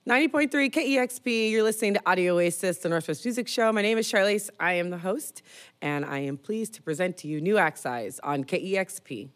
90.3 KEXP, you're listening to Audio Oasis, the Northwest Music Show. My name is Sharlese. I am the host, and I am pleased to present to you Newaxeyes on KEXP.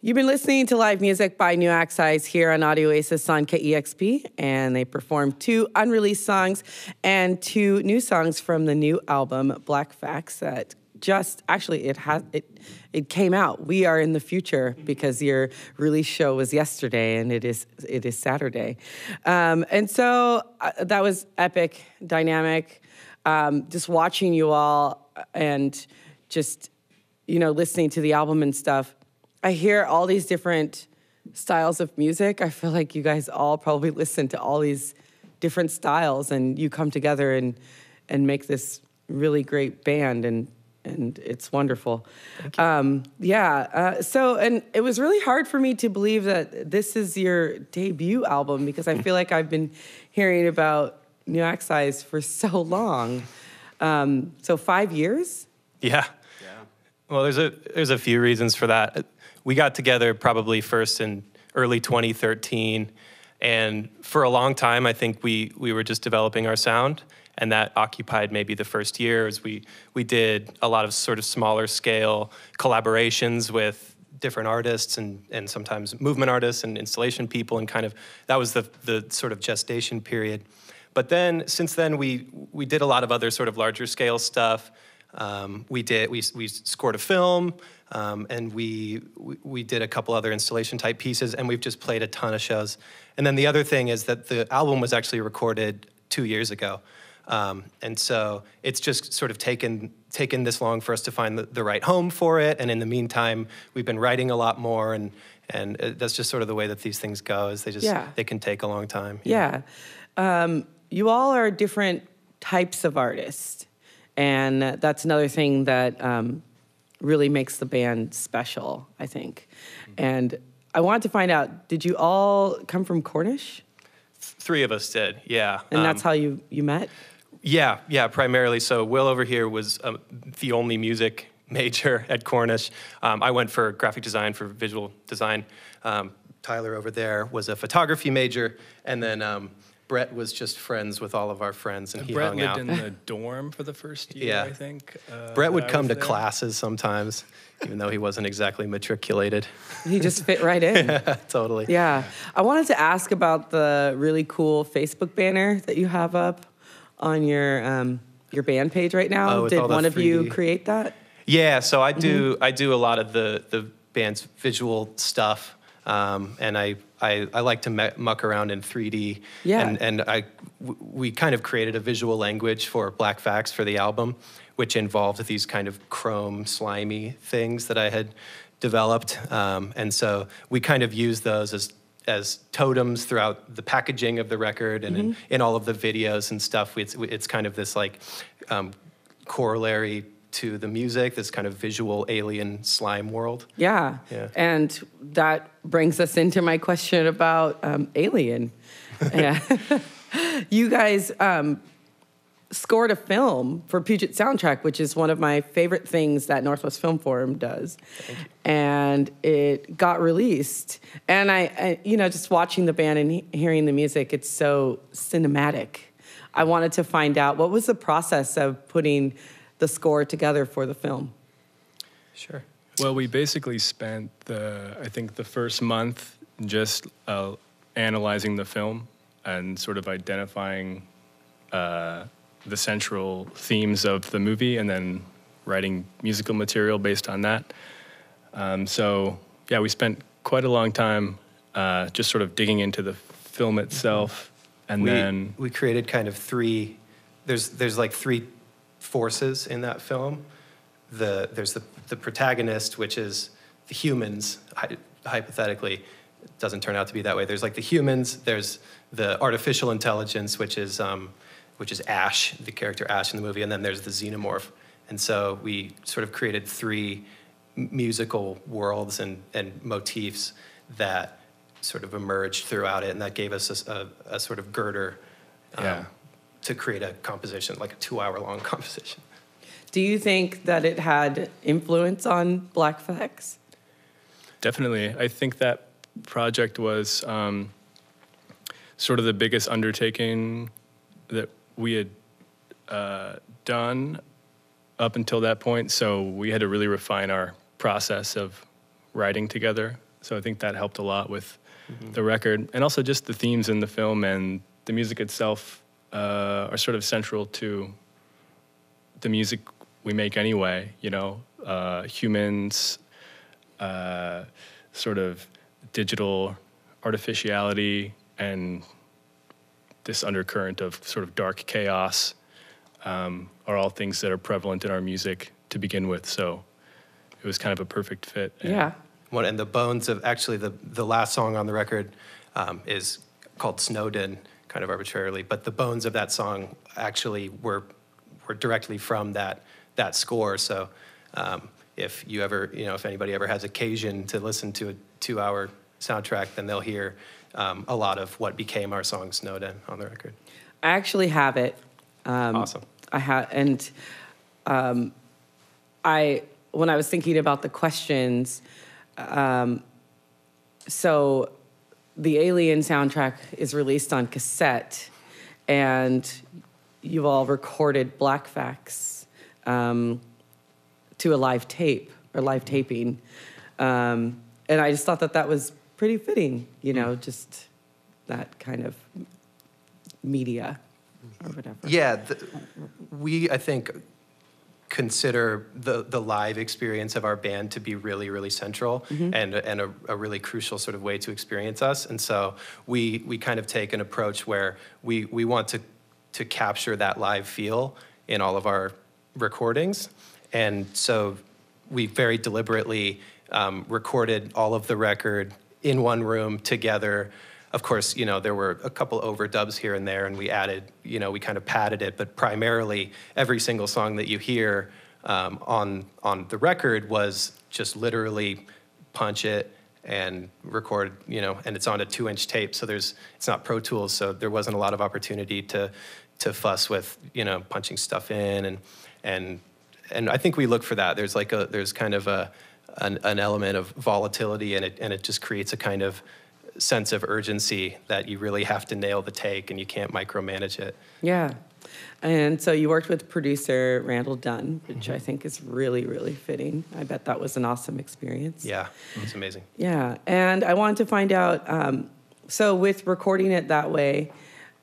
You've been listening to live music by Newaxeyes here on Audio Oasis on KEXP, and they performed 2 unreleased songs and 2 new songs from the new album Black Facts that just actually it came out. We are in the future because your release show was yesterday and it is Saturday, and so that was epic, dynamic. Just watching you all and just listening to the album and stuff. I hear all these different styles of music. I feel like you guys all probably listen to all these different styles, and you come together and make this really great band, and it's wonderful. Thank you. So it was really hard for me to believe that this is your debut album because I feel like I've been hearing about Newaxeyes for so long. So 5 years? Yeah. Well, there's a few reasons for that. We got together probably first in early 2013, and for a long time, I think we were just developing our sound, and that occupied maybe the first year as we did a lot of sort of smaller scale collaborations with different artists and sometimes movement artists and installation people, and kind of that was the sort of gestation period. But then, since then, we did a lot of other sort of larger scale stuff. We scored a film, and we did a couple other installation type pieces, and we've just played a ton of shows. And then the other thing is that the album was actually recorded 2 years ago, and so it's just sort of taken this long for us to find the right home for it. And in the meantime, we've been writing a lot more, and that's just sort of the way that these things go. Is they can take a long time. Yeah. You all are different types of artists. And that's another thing that really makes the band special, I think. And I wanted to find out, did you all come from Cornish? 3 of us did, yeah. And that's how you met? Yeah, primarily. So Will over here was the only music major at Cornish. I went for graphic design, for visual design. Tyler over there was a photography major. And then Brett was just friends with all of our friends, and he hung out. Brett lived in the dorm for the first year, I think. Brett would come to classes sometimes, even though he wasn't exactly matriculated. He just fit right in. Yeah, totally. Yeah. I wanted to ask about the really cool Facebook banner that you have up on your band page right now. Did one of you create that? Yeah, so I do a lot of the band's visual stuff. And I like to muck around in 3D. Yeah. And we kind of created a visual language for Black Facts for the album, which involved these kind of chrome, slimy things that I had developed. And so we kind of used those as totems throughout the packaging of the record and in all of the videos and stuff. It's kind of this like corollary to the music, this kind of visual alien slime world. Yeah. And that brings us into my question about Alien. Yeah. You guys scored a film for Puget Soundtrack, which is one of my favorite things that Northwest Film Forum does. Thank you. And it got released. And I just watching the band and hearing the music, it's so cinematic. I wanted to find out, what was the process of putting the score together for the film? Sure. Well, we basically spent I think the first month just analyzing the film and sort of identifying the central themes of the movie, and then writing musical material based on that. So yeah, we spent quite a long time just sort of digging into the film itself, and then we created kind of three. There's like three forces in that film. There's the protagonist, which is the humans. Hypothetically, it doesn't turn out to be that way. There's like the humans. There's the artificial intelligence, which is Ash, the character Ash in the movie, and then there's the xenomorph. And so we sort of created three musical worlds and motifs that sort of emerged throughout it, and that gave us a sort of girder to create a composition, like a 2-hour-long composition. Do you think that it had influence on Black Facts? Definitely. I think that project was sort of the biggest undertaking that we had done up until that point. So we had to really refine our process of writing together. So I think that helped a lot with the record. And also just the themes in the film and the music itself are sort of central to the music we make anyway, humans, sort of digital artificiality, and this undercurrent of sort of dark chaos are all things that are prevalent in our music to begin with. So it was kind of a perfect fit. Yeah. And the bones of, actually, the last song on the record is called Snowden, kind of arbitrarily, but the bones of that song actually were directly from that score. So if you ever, if anybody ever has occasion to listen to a 2-hour soundtrack, then they'll hear a lot of what became our song Snowden on the record. I actually have it. Awesome. I have, and when I was thinking about the questions, so the Alien soundtrack is released on cassette, and you've all recorded Black Facts to a live tape or live taping, and I just thought that was pretty fitting, just that kind of media or whatever. Yeah, we, I think, consider the live experience of our band to be really, really central and a really crucial sort of way to experience us. And so we kind of take an approach where we want to capture that live feel in all of our recordings. And so we very deliberately recorded all of the record in one room together. Of course, there were a couple overdubs here and there, and we added, we kind of padded it, but primarily every single song that you hear on the record was just literally punch it and record, and it's on a 2-inch tape, so it's not Pro Tools, so there wasn't a lot of opportunity to fuss with, punching stuff in, and I think we look for that. There's kind of an element of volatility in it, and it just creates a kind of sense of urgency that you really have to nail the take and you can't micromanage it. Yeah. And so you worked with producer Randall Dunn, which I think is really, really fitting. I bet that was an awesome experience. Yeah, it was amazing. Yeah. And I wanted to find out, so with recording it that way,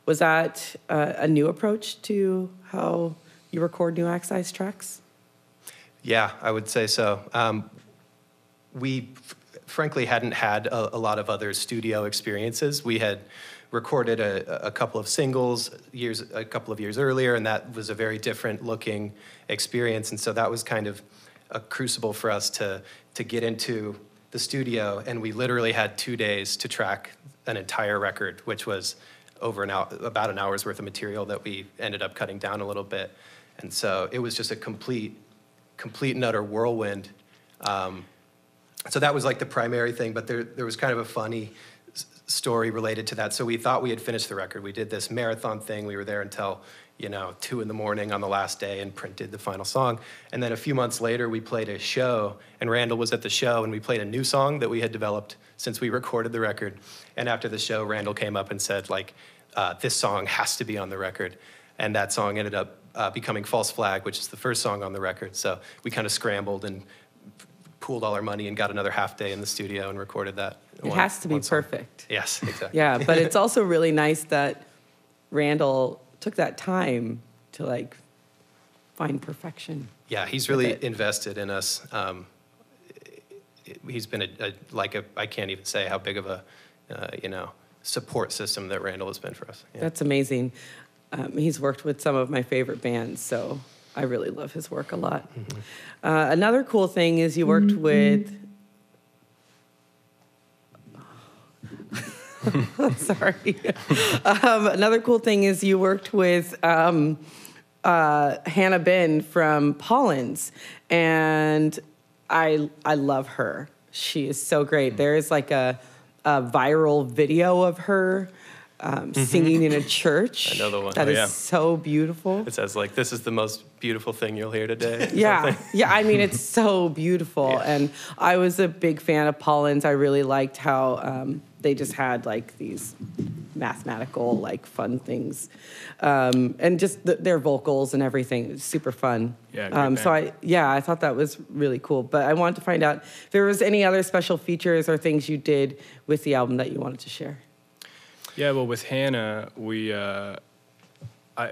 was that a new approach to how you record Newaxeyes tracks? Yeah, I would say so. We frankly hadn't had a lot of other studio experiences. We had recorded a couple of singles a couple of years earlier, and that was a very different looking experience. And so that was kind of a crucible for us to get into the studio. And we literally had 2 days to track an entire record, which was about an hour's worth of material that we ended up cutting down a little bit. And so it was just a complete and utter whirlwind. So that was like the primary thing, but there was kind of a funny story related to that. So we thought we had finished the record. We did this marathon thing. We were there until 2 in the morning on the last day and printed the final song. And then a few months later, we played a show, and Randall was at the show, and we played a new song that we had developed since we recorded the record. And after the show, Randall came up and said, like, this song has to be on the record. And that song ended up becoming False Flag, which is the first song on the record. So we kind of scrambled and pooled all our money and got another half day in the studio and recorded that. It has to be perfect. Yes, exactly. Yeah, but it's also really nice that Randall took that time to like find perfection. Yeah, he's really invested in us. He's been I can't even say how big of a, support system that Randall has been for us. Yeah. That's amazing. He's worked with some of my favorite bands, so I really love his work a lot. Mm-hmm. Another cool thing is you worked with... Sorry. Another cool thing is you worked with Hannah Ben from Pollens, and I love her. She is so great. There is like a viral video of her singing in a church. I know the one. That is so beautiful. It says like, "This is the most beautiful thing you'll hear today." Yeah, yeah. I mean, it's so beautiful, Yeah. and I was a big fan of Pollens. I really liked how they just had like these mathematical, like fun things, and just their vocals and everything. It was super fun. Yeah. So I thought that was really cool. But I wanted to find out if there was any other special features or things you did with the album that you wanted to share. Yeah, well, with Hannah, we, I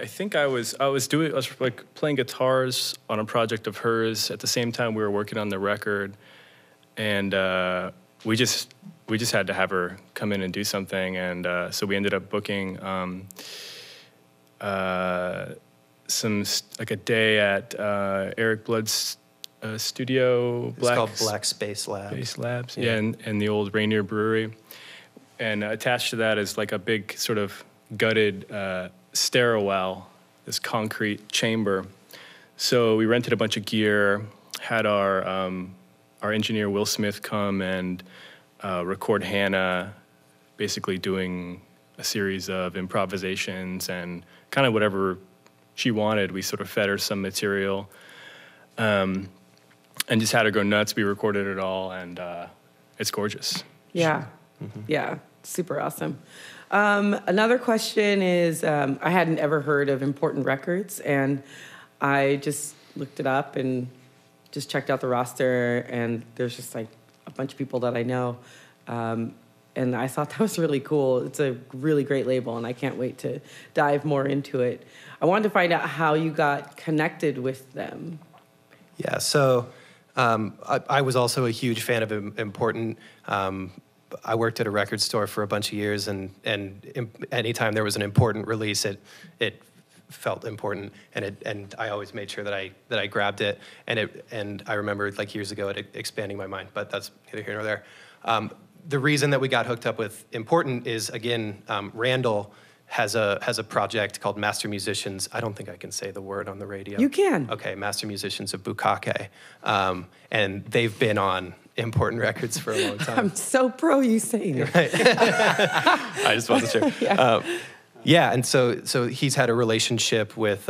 think I was like playing guitars on a project of hers at the same time we were working on the record, and we just had to have her come in and do something, and so we ended up booking like a day at Eric Blood's studio. It's called Black Space Labs. Space Labs, yeah, and the old Rainier Brewery. And attached to that is like a big sort of gutted stairwell, this concrete chamber. So we rented a bunch of gear, had our engineer Will Smith come and record Hannah, basically doing a series of improvisations and kind of whatever she wanted. We sort of fed her some material, and just had her go nuts. We recorded it all, and it's gorgeous. Yeah. Mm-hmm. Yeah, super awesome. Another question is, I hadn't ever heard of Important Records, and I just looked it up and just checked out the roster, and there's just like a bunch of people that I know, and I thought that was really cool. It's a really great label, and I can't wait to dive more into it. I wanted to find out how you got connected with them. Yeah, so I was also a huge fan of Important. I worked at a record store for a bunch of years, and anytime there was an important release, it felt important, and I always made sure that I grabbed it, and I remember like years ago it expanding my mind, but that's neither here nor there. The reason that we got hooked up with Important is, again, Randall has a project called Master Musicians. I don't think I can say the word on the radio. You can. Okay, Master Musicians of Bukake, and they've been on Important Records for a long time. I'm so pro you saying it. Right. I just wasn't sure. Yeah, and so he's had a relationship with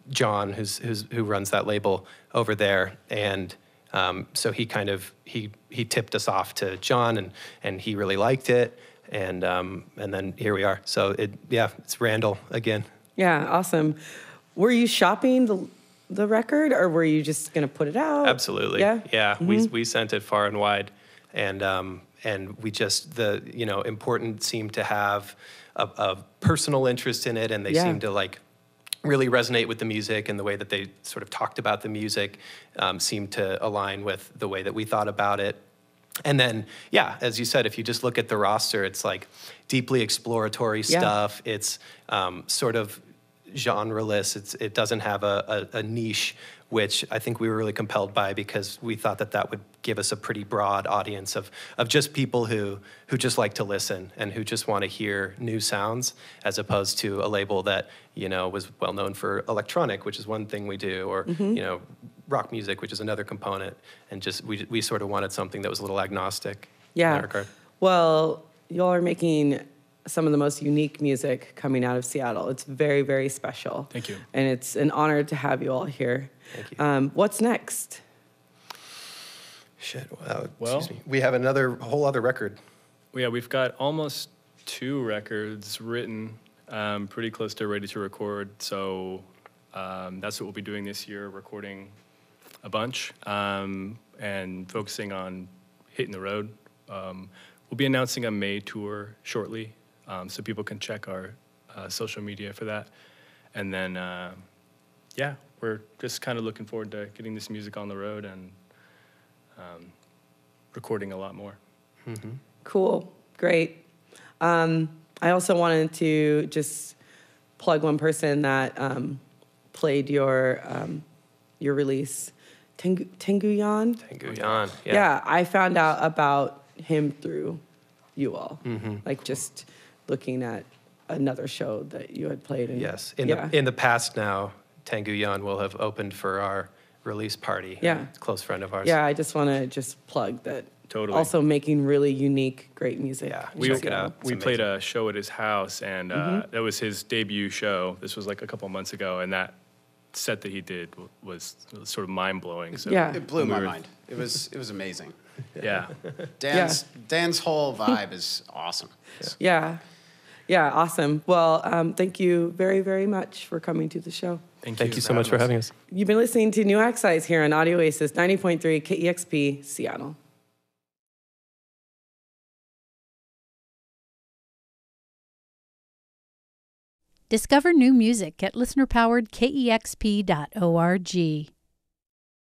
John, who runs that label over there, and so he kind of he tipped us off to John, and he really liked it, and then here we are. So it's Randall again. Yeah, awesome. Were you shopping the record, or were you just going to put it out? Absolutely. Yeah. Mm-hmm. We sent it far and wide, and we just Important seemed to have a personal interest in it, and they seemed to like really resonate with the music, and the way that they sort of talked about the music seemed to align with the way that we thought about it. And then, as you said, if you just look at the roster, it's like deeply exploratory stuff. It's sort of genreless. It doesn't have a niche, which I think we were really compelled by, because we thought that would give us a pretty broad audience of just people who just like to listen and who just want to hear new sounds, as opposed to a label that was well known for electronic, which is one thing we do, or rock music, which is another component, and just we sort of wanted something that was a little agnostic. Yeah. In that regard. Well, y'all are making some of the most unique music coming out of Seattle. It's very, very special. Thank you. And it's an honor to have you all here. Thank you. What's next? Shit. Well, excuse me. We have whole other record. Yeah, we've got almost 2 records written, pretty close to ready to record. So that's what we'll be doing this year, recording a bunch and focusing on hitting the road. We'll be announcing a May tour shortly, so people can check our social media for that. And then, yeah, we're just kind of looking forward to getting this music on the road and recording a lot more. Mm-hmm. Cool. Great. I also wanted to just plug one person that played your release, Tenguyan. Tenguyan. Yeah, I found out about him through you all, like just looking at another show that you had played. Yes. In the past now, Tenguyan will have opened for our release party. Yeah. It's a close friend of ours. Yeah, I just want to just plug that. Totally. Also making really unique, great music. Yeah, Check it out. We played a show at his house, and that was his debut show. This was like a couple months ago, and that set that he did was sort of mind-blowing. So Yeah. It blew my mind. It was amazing. Yeah. Dan's whole vibe is awesome. Yeah, awesome. Well, thank you very, very much for coming to the show. Thank you so much for having us. You've been listening to Newaxeyes here on Audio Oasis 90.3 KEXP, Seattle. Discover new music at listener-powered KEXP.org.